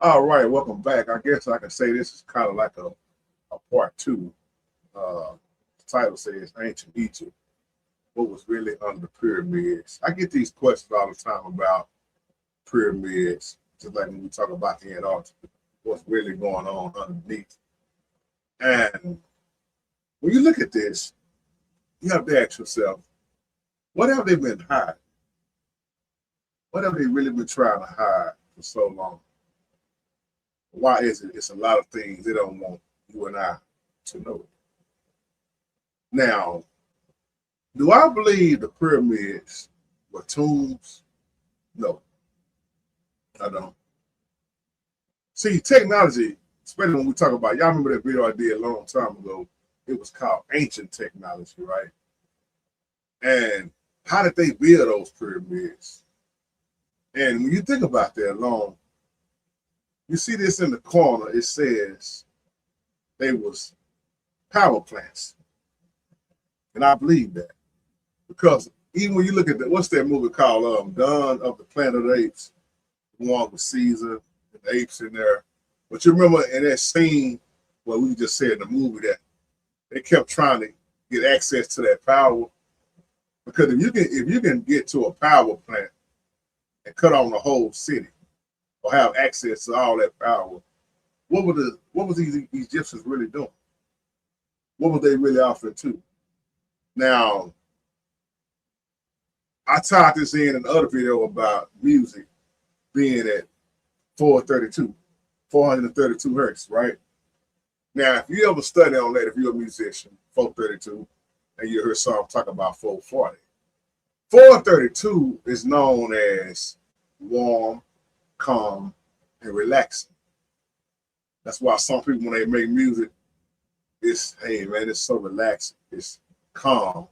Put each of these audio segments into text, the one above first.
All right, welcome back. I guess I can say this is kind of like a part two. The title says Ancient Egypt, what was really under the pyramids. I get these questions all the time about pyramids, just like when we talk about the Antarctica, what's really going on underneath. And when you look at this, you have to ask yourself, what have they been hiding? What have they really been trying to hide for so long? Why is it? It's a lot of things they don't want you and I to know. Now, do I believe the pyramids were tombs? No, I don't. See, technology, especially when we talk about, y'all remember that video I did a long time ago? It was called Ancient Technology, right? And how did they build those pyramids? And when you think about that alone, you see this in the corner, it says they was power plants. And I believe that. Because even when you look at what's that movie called Dawn of the Planet of the Apes, the one with Caesar and the apes in there. But you remember in that scene where we just said in the movie that they kept trying to get access to that power. Because if you can get to a power plant and cut on the whole city or have access to all that power, what was these Egyptians really doing? What were they really offering to? Now, I tied this in another video about music being at 432 hertz, right? Now, if you ever study on that, if you're a musician, 432, and you hear some talk about 440, 432 is known as warm, calm, and relaxing. That's why some people, when they make music, it's, hey man, it's so relaxing, it's calm,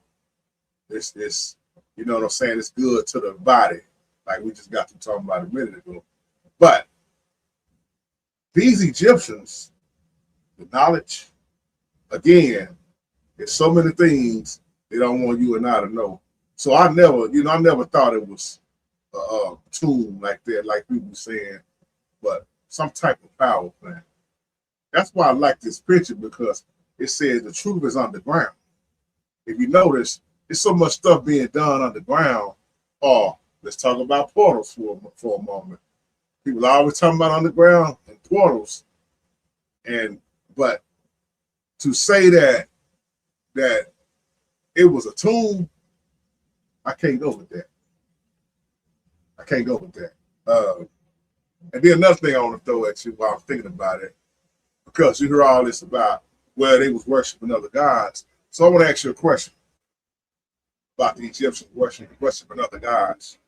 it's you know what I'm saying, it's good to the body, like we just got to talking about a minute ago. But these Egyptians, the knowledge, again, there's so many things they don't want you and I to know. So I never thought it was a tomb like that, like people saying, but some type of power plant. That's why I like this picture, because it says the truth is underground. If you notice, there's so much stuff being done underground. Or let's talk about portals for a moment. People are always talking about underground and portals, but to say that it was a tomb, I can't go with that. I can't go with that. And then another thing I want to throw at you while I'm thinking about it, because you hear all this about where they was worshiping other gods. So I want to ask you a question about the Egyptians worshiping other gods.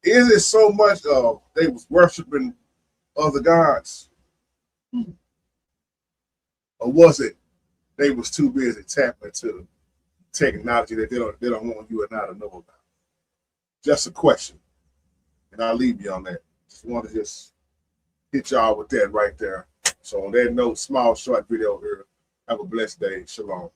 Is it so much of they was worshiping other gods? Or was it they was too busy tapping into technology that they don't want you and I to know about? Just a question. And I'll leave you on that. Just want to just hit y'all with that right there. So on that note, small short video here. Have a blessed day. Shalom.